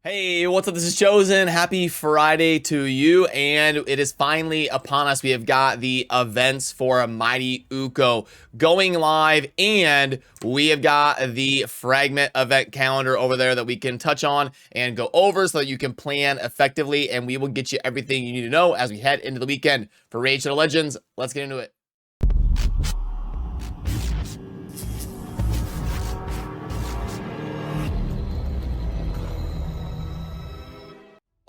Hey, what's up? This is Chosen. Happy Friday to you, and it is finally upon us. We have got the events for Mighty Ukko going live, and we have got the fragment event calendar over there that we can touch on and go over so that you can plan effectively, and we will get you everything you need to know as we head into the weekend. For Raid Shadow Legends, let's get into it.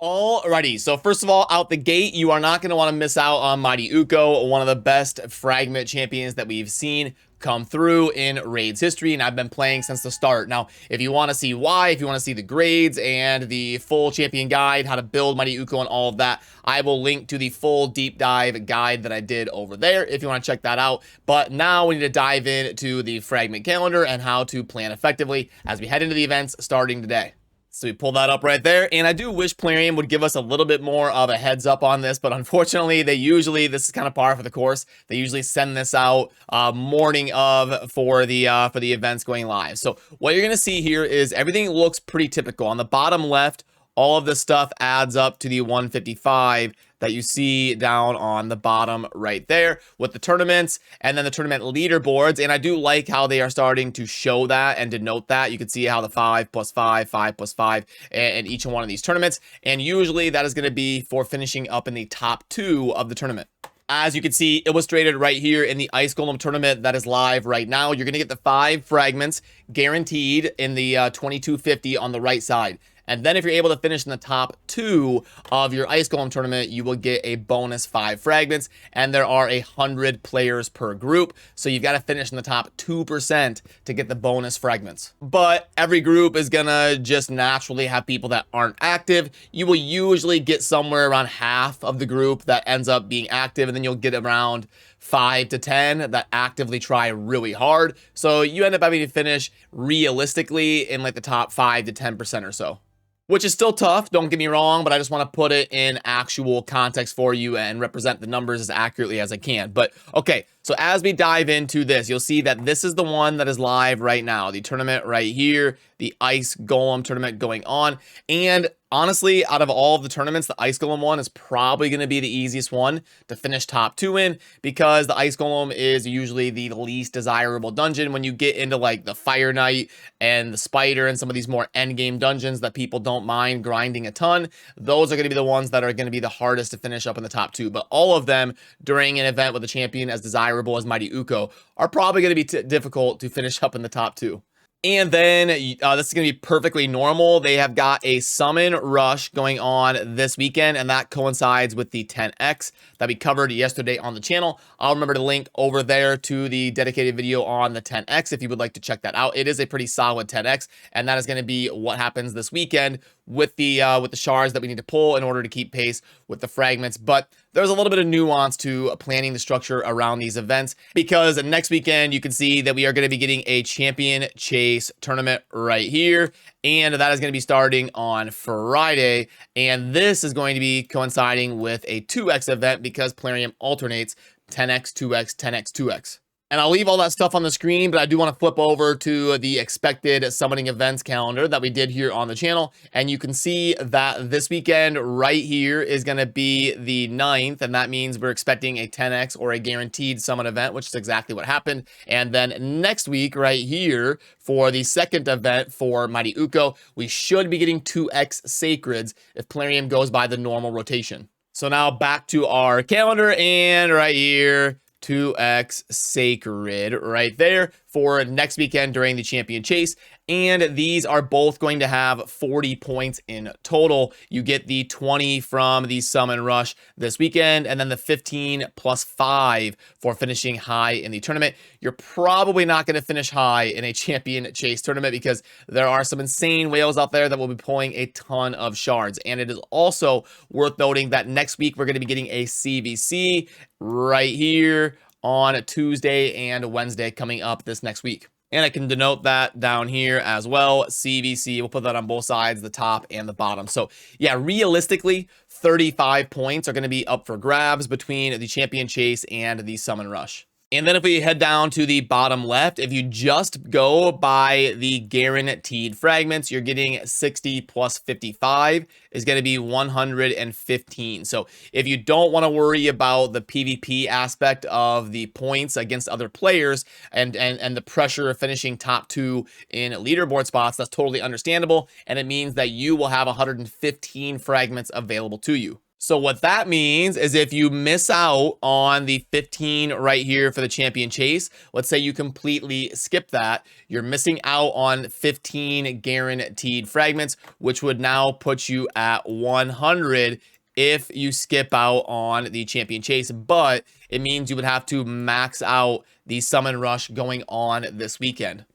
Alrighty, so first of all, out the gate, you are not going to want to miss out on Mighty Ukko, one of the best fragment champions that we've seen come through in Raid's history, and I've been playing since the start. Now, if you want to see why, if you want to see the grades and the full champion guide, how to build Mighty Ukko and all of that, I will link to the full deep dive guide that I did over there if you want to check that out. But now we need to dive into the fragment calendar and how to plan effectively as we head into the events starting today. So we pull that up right there, and I do wish Plarium would give us a little bit more of a heads up on this, but unfortunately, this is kind of par for the course. They usually send this out morning of for the events going live. So what you're gonna see here is everything looks pretty typical. On the bottom left, all of this stuff adds up to the 155 that you see down on the bottom right there with the tournaments and then the tournament leaderboards. And I do like how they are starting to show that and denote that. You can see how the 5 plus 5, 5 plus 5 and each one of these tournaments. And usually that is going to be for finishing up in the top 2 of the tournament. As you can see illustrated right here in the Ice Golem tournament that is live right now, you're going to get the 5 fragments guaranteed in the 2250 on the right side. And then if you're able to finish in the top 2 of your Ice Golem tournament, you will get a bonus 5 fragments. And there are 100 players per group. So you've got to finish in the top 2% to get the bonus fragments. But every group is going to just naturally have people that aren't active. You will usually get somewhere around half of the group that ends up being active. And then you'll get around 5 to 10 that actively try really hard. So you end up having to finish realistically in like the top 5 to 10% or so. Which is still tough, don't get me wrong, but I just want to put it in actual context for you and represent the numbers as accurately as I can. But okay, so as we dive into this, you'll see that this is the one that is live right now. The tournament right here, the Ice Golem tournament going on. And honestly, out of all of the tournaments, the Ice Golem one is probably going to be the easiest one to finish top 2 in, because the Ice Golem is usually the least desirable dungeon. When you get into like the Fire Knight and the Spider and some of these more endgame dungeons that people don't mind grinding a ton, those are going to be the ones that are going to be the hardest to finish up in the top 2. But all of them during an event with a champion as desirable as Mighty Ukko are probably going to be difficult to finish up in the top 2. And then this is going to be perfectly normal. They have got a summon rush going on this weekend, and that coincides with the 10X that we covered yesterday on the channel. I'll remember to link over there to the dedicated video on the 10X if you would like to check that out. It is a pretty solid 10X, and that is going to be what happens this weekend with the shards that we need to pull in order to keep pace with the fragments. But there's a little bit of nuance to planning the structure around these events, because next weekend you can see that we are going to be getting a champion chase tournament right here, and that is going to be starting on Friday, and this is going to be coinciding with a 2X event because Plarium alternates 10X 2X 10X 2X. And I'll leave all that stuff on the screen, but I do want to flip over to the expected summoning events calendar that we did here on the channel. And you can see that this weekend right here is going to be the 9th. And that means we're expecting a 10X or a guaranteed summon event, which is exactly what happened. And then next week right here for the 2nd event for Mighty Ukko, we should be getting 2X Sacreds if Plarium goes by the normal rotation. So now back to our calendar, and right here, 2X Sacred right there for next weekend during the champion chase. And these are both going to have 40 points in total. You get the 20 from the summon rush this weekend, and then the 15 plus 5 for finishing high in the tournament. You're probably not going to finish high in a champion chase tournament because there are some insane whales out there that will be pulling a ton of shards. And it is also worth noting that next week we're going to be getting a CVC right here on a Tuesday and Wednesday coming up this next week. And I can denote that down here as well. CVC, we'll put that on both sides, the top and the bottom. So yeah, realistically, 35 points are going to be up for grabs between the champion chase and the summon rush. And then if we head down to the bottom left, if you just go by the guaranteed fragments, you're getting 60 plus 55 is going to be 115. So if you don't want to worry about the PvP aspect of the points against other players and the pressure of finishing top 2 in leaderboard spots, that's totally understandable. And it means that you will have 115 fragments available to you. So what that means is if you miss out on the 15 right here for the champion chase, let's say you completely skip that, you're missing out on 15 guaranteed fragments, which would now put you at 100 if you skip out on the champion chase. But it means you would have to max out the summon rush going on this weekend.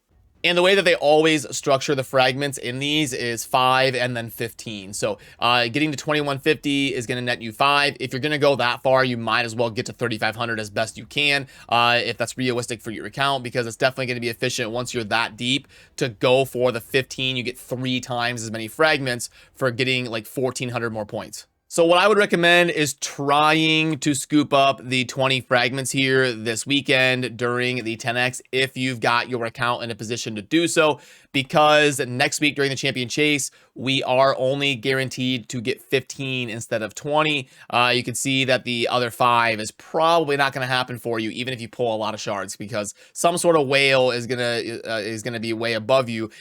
And the way that they always structure the fragments in these is 5 and then 15. So getting to 2150 is going to net you 5. If you're going to go that far, you might as well get to 3500 as best you can if that's realistic for your account, because it's definitely going to be efficient once you're that deep to go for the 15. You get 3 times as many fragments for getting like 1400 more points. So what I would recommend is trying to scoop up the 20 fragments here this weekend during the 10X if you've got your account in a position to do so, because next week during the champion chase, we are only guaranteed to get 15 instead of 20. You can see that the other 5 is probably not going to happen for you, even if you pull a lot of shards, because some sort of whale is gonna be way above you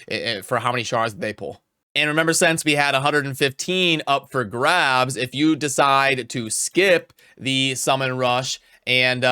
for how many shards they pull. And remember, since we had 115 up for grabs, if you decide to skip the summon rush and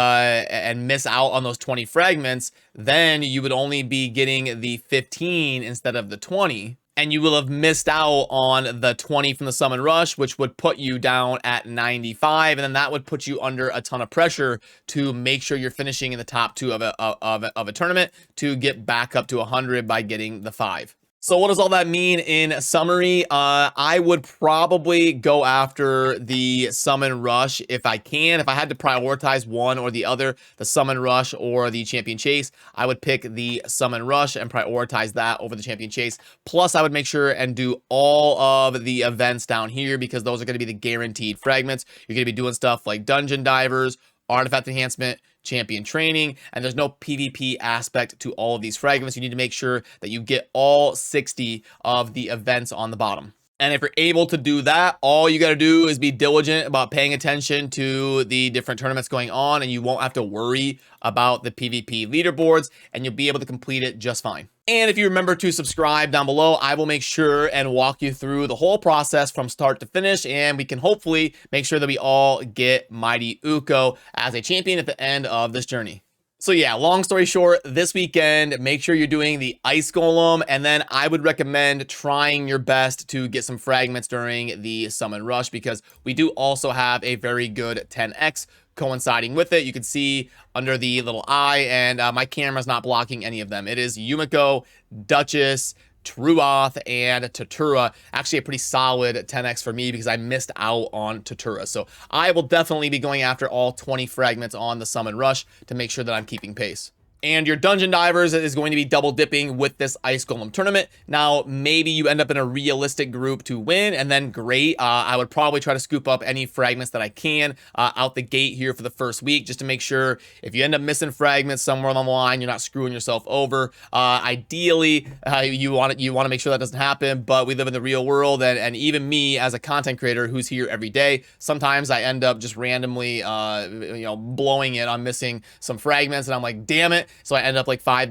miss out on those 20 fragments, then you would only be getting the 15 instead of the 20. And you will have missed out on the 20 from the summon rush, which would put you down at 95. And then that would put you under a ton of pressure to make sure you're finishing in the top 2 of a tournament to get back up to 100 by getting the 5. So what does all that mean in summary? I would probably go after the summon rush if I can. If I had to prioritize one or the other, the summon rush or the champion chase, I would pick the summon rush and prioritize that over the champion chase. Plus, I would make sure and do all of the events down here, because those are going to be the guaranteed fragments. You're going to be doing stuff like dungeon divers, artifact enhancement, champion training, and there's no PvP aspect to all of these fragments. You need to make sure that you get all 60 of the events on the bottom. And if you're able to do that, all you got to do is be diligent about paying attention to the different tournaments going on, and you won't have to worry about the PvP leaderboards, and you'll be able to complete it just fine. And if you remember to subscribe down below, I will make sure and walk you through the whole process from start to finish, and we can hopefully make sure that we all get Mighty Ukko as a champion at the end of this journey. So yeah, long story short, this weekend, make sure you're doing the Ice Golem, and then I would recommend trying your best to get some fragments during the Summon Rush, because we do also have a very good 10X coinciding with it. You can see under the little eye, and my camera's not blocking any of them. It is Yumiko, Duchess, Truoth, and Tatura. Actually a pretty solid 10X for me because I missed out on Tatura. So I will definitely be going after all 20 fragments on the Summon Rush to make sure that I'm keeping pace. And your Dungeon Divers is going to be double dipping with this Ice Golem tournament. Now, maybe you end up in a realistic group to win, and then great. I would probably try to scoop up any fragments that I can out the gate here for the first week, just to make sure if you end up missing fragments somewhere along the line, you're not screwing yourself over. Ideally, you want to make sure that doesn't happen, but we live in the real world, and even me as a content creator who's here every day, sometimes I end up just randomly, blowing it on missing some fragments, and I'm like, damn it. So I end up like 5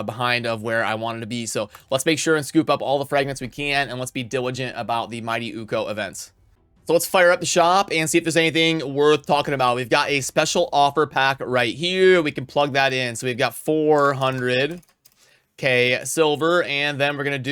behind of where I wanted to be. So let's make sure and scoop up all the fragments we can, and let's be diligent about the Mighty Ukko events. So let's fire up the shop and see if there's anything worth talking about. We've got a special offer pack right here. We can plug that in. So we've got 400k silver, and then we're going to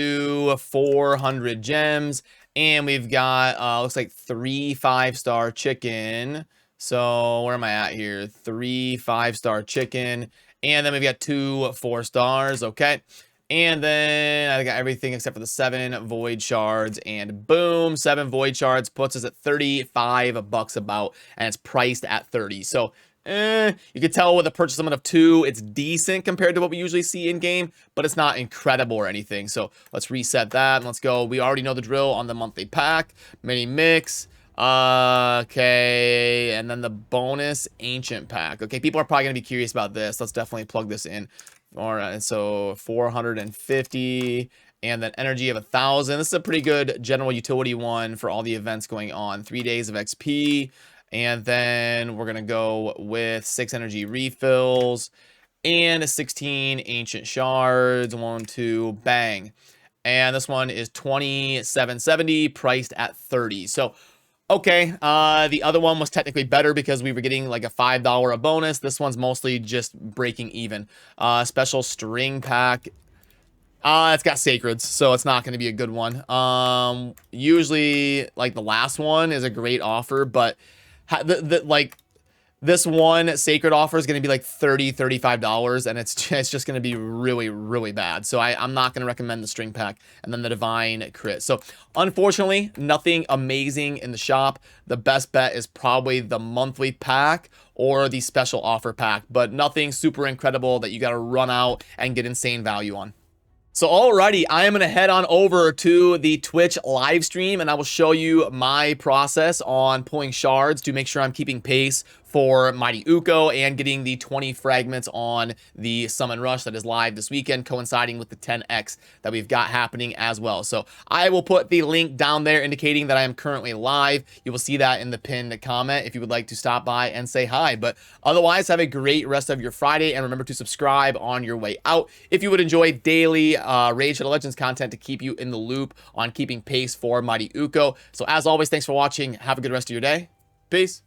do 400 gems. And we've got, looks like 3 5-star chicken. So where am I at here? 3 5-star chicken. And then we've got 2 4 stars, okay. And then I got everything except for the 7 void shards, and boom, 7 void shards puts us at 35 bucks about, and it's priced at 30. So, you can tell with a purchase limit of 2, it's decent compared to what we usually see in game, but it's not incredible or anything. So let's reset that and let's go. We already know the drill on the monthly pack, mini mix. Okay, and then the bonus ancient pack. Okay, people are probably gonna be curious about this. Let's definitely plug this in. All right, so 450, and then energy of 1,000. This is a pretty good general utility one for all the events going on. 3 days of XP, and then we're gonna go with 6 energy refills and 16 ancient shards. 1, 2, bang. And this one is 2770, priced at 30. So okay, the other one was technically better because we were getting like a $5 a bonus. This one's mostly just breaking even. Special string pack. It's got sacreds, so it's not going to be a good one. Usually, like the last one is a great offer, but like this one sacred offer is going to be like $35, and it's just going to be really, really bad. So I'm not going to recommend the string pack and then the divine crit. So unfortunately, nothing amazing in the shop. The best bet is probably the monthly pack or the special offer pack, but nothing super incredible that you got to run out and get insane value on. So alrighty, I am going to head on over to the Twitch live stream, and I will show you my process on pulling shards to make sure I'm keeping pace for Mighty Ukko and getting the 20 fragments on the Summon Rush that is live this weekend, coinciding with the 10x that we've got happening as well. So I will put the link down there indicating that I am currently live. You will see that in the pinned comment if you would like to stop by and say hi. But otherwise, have a great rest of your Friday, and remember to subscribe on your way out if you would enjoy daily Raid Shadow Legends content to keep you in the loop on keeping pace for Mighty Ukko. So as always, thanks for watching. Have a good rest of your day. Peace.